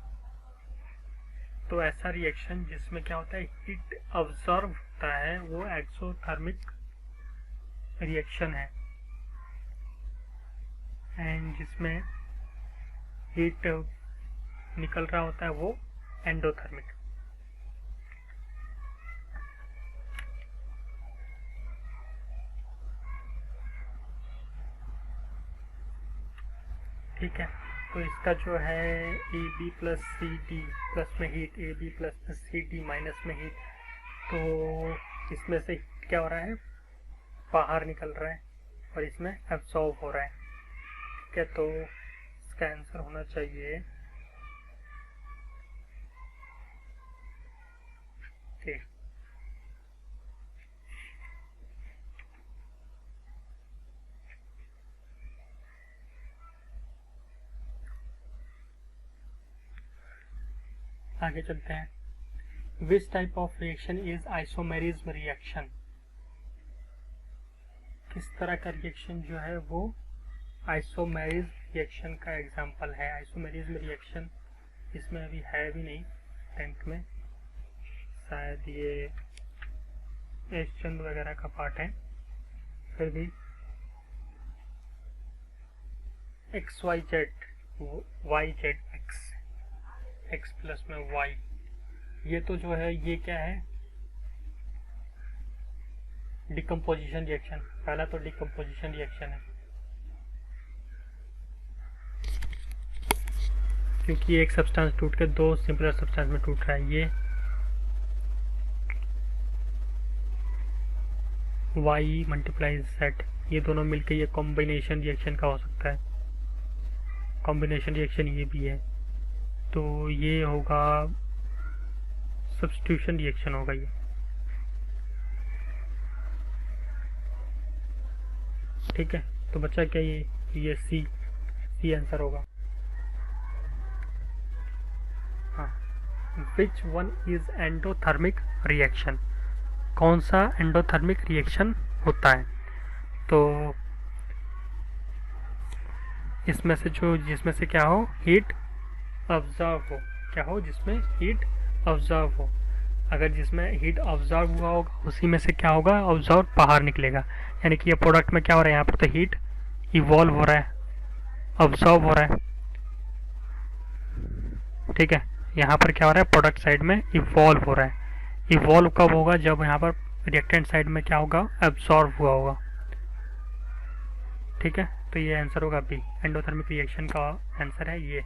तो ऐसा रिएक्शन जिसमें क्या होता है, हीट ऑब्जर्व होता है, वो एक्सोथर्मिक रिएक्शन है। एंड जिसमें हीट निकल रहा होता है वो एंडोथर्मिक। ठीक है, तो इसका जो है A B plus C D plus में हीट, ए बी प्लस में सी डी माइनस में हीट, तो इसमें से हीट क्या हो रहा है, बाहर निकल रहा है, और इसमें एब्सॉर्ब हो रहा है। ठीक है, तो इसका आंसर होना चाहिए ठीक। आगे चलते हैं, which type of reaction is isomerism reaction. किस तरह का रिएक्शन जो है वो आइसोमेरिज्म रिएक्शन का एग्जांपल है। आइसोमेरिज्म रिएक्शन इसमें अभी है भी नहीं, 10th में शायद ये एच चंद वगैरह का पार्ट है, फिर भी X Y Z, Y Z X, X plus में वाई, ये तो जो है ये क्या है, डिकम्पोजिशन रिएक्शन। पहला तो डिकम्पोजिशन रिएक्शन है, क्योंकि एक सब्सटेंस टूट के दो सिंपलर सब्सटेंस में टूट रहा है। ये y मल्टीप्लाई z, ये दोनों मिलकर ये कॉम्बिनेशन रिएक्शन का हो सकता है। कॉम्बिनेशन रिएक्शन ये भी है, तो ये होगा सब्स्टिट्यूशन रिएक्शन होगा ये। ठीक है, तो बच्चा क्या ये सी आंसर होगा। हाँ, विच वन इज एंडोथर्मिक रिएक्शन, कौन सा एंडोथर्मिक रिएक्शन होता है। तो इसमें से जो जिसमें से क्या हो, हीट ऑब्जर्व हो, क्या हो, जिसमें हीट ऑब्जर्व हो। अगर जिसमें हीट ऑब्जर्व हुआ होगा उसी में से क्या होगा, ऑब्जर्व बाहर निकलेगा। यानी कि ये प्रोडक्ट में क्या हो रहा है, यहाँ पर तो हीट इवॉल्व हो रहा है, ऑब्जर्व हो रहा है। ठीक है, यहाँ पर क्या हो रहा है, प्रोडक्ट साइड में इवॉल्व हो रहा है। इवॉल्व कब होगा, जब यहाँ पर रिएक्टेंट साइड में क्या होगा, एब्जॉर्ब हुआ होगा। ठीक है, तो ये आंसर होगा बी, एंडोथर्मिक रिएक्शन का आंसर है ये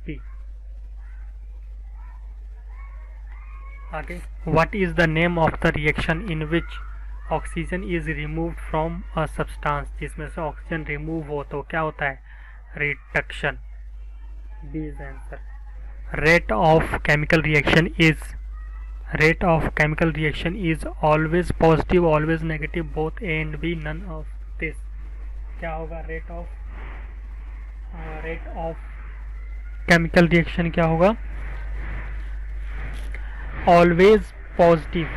बी। आगे, what is the name of the reaction in which oxygen is removed from a substance, जिसमें से ऑक्सीजन रिमूव हो तो क्या होता है, reduction. B is answer. rate of chemical reaction is always positive, always negative, both A and B, none of this। क्या होगा rate of chemical reaction क्या होगा, always positive।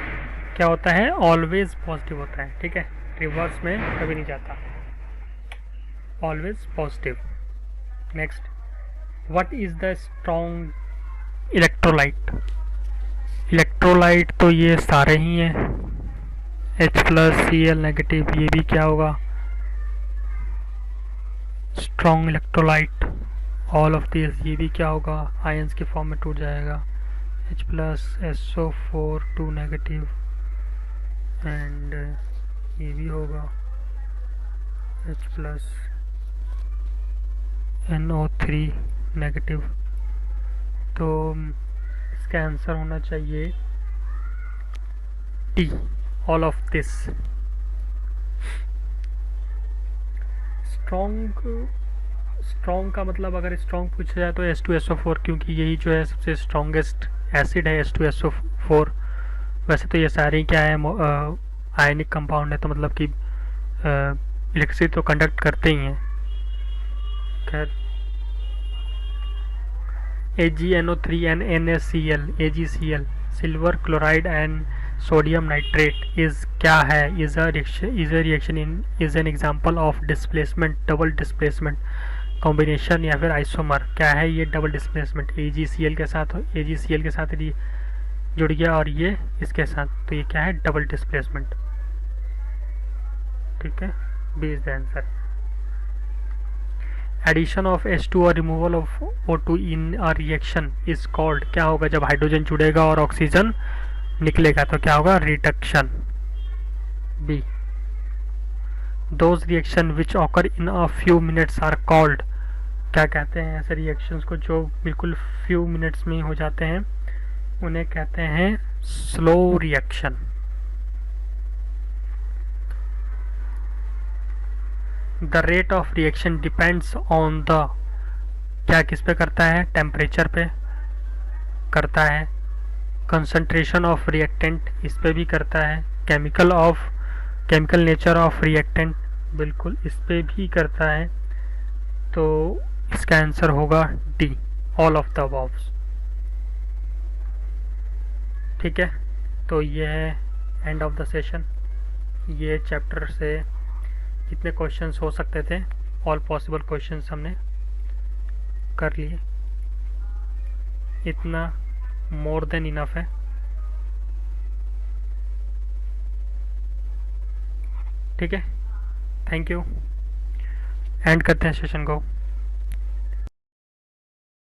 क्या होता है, always positive होता है, ठीक है, रिवर्स में कभी नहीं जाता, always positive। Next, what is the strong electrolyte? Electrolyte तो ये सारे ही हैं, H+Cl नेगेटिव, ये भी क्या होगा, strong electrolyte. All of this, ये भी क्या होगा, आयंस के फॉर्म में टूट जाएगा, H+SO4 2 नेगेटिव, एंड ये भी होगा H+NO3 नेगेटिव। तो इसका आंसर होना चाहिए T, all of this. Strong का मतलब अगर स्ट्रॉन्ग पूछा जाए तो H2SO4, क्योंकि यही जो है सबसे स्ट्रॉन्गेस्ट एसिड है H2SO4। वैसे तो ये सारे क्या है, आयनिक कंपाउंड है, तो मतलब कि इलेक्ट्रिसिटी तो कंडक्ट करते ही हैं। खैर, AgNO3 and NaCl, AgCl, silver chloride and sodium nitrate is क्या है, is a reaction is an example of displacement, double displacement combination या फिर आइसोमर। क्या है ये, डबल डिस्प्लेसमेंट, AgCl के साथ जुड़ गया और ये इसके साथ, तो ये क्या है, डबल डिस्प्लेसमेंट, ठीक है, B is the answer. Addition of H2 और removal of O2 in a reaction is called, क्या होगा, जब हाइड्रोजन जुड़ेगा और ऑक्सीजन निकलेगा तो क्या होगा, reduction. B, those reaction which occur in a few minutes are called, क्या कहते हैं ऐसे रिएक्शंस को जो बिल्कुल फ्यू मिनट्स में हो जाते हैं, उन्हें कहते हैं slow reaction. The rate of reaction depends on the, क्या किस पे करता है, टेम्परेचर पे करता है, कंसंट्रेशन ऑफ रिएक्टेंट इस पे भी करता है, केमिकल नेचर ऑफ रिएक्टेंट बिल्कुल इस पे भी करता है, तो इसका आंसर होगा D, all of the above. ठीक है, तो ये है एंड ऑफ द सेशन। ये चैप्टर से कितने क्वेश्चंस हो सकते थे, ऑल पॉसिबल क्वेश्चंस हमने कर लिए, इतना मोर देन इनफ है। ठीक है, थैंक यू, एंड करते हैं सेशन को।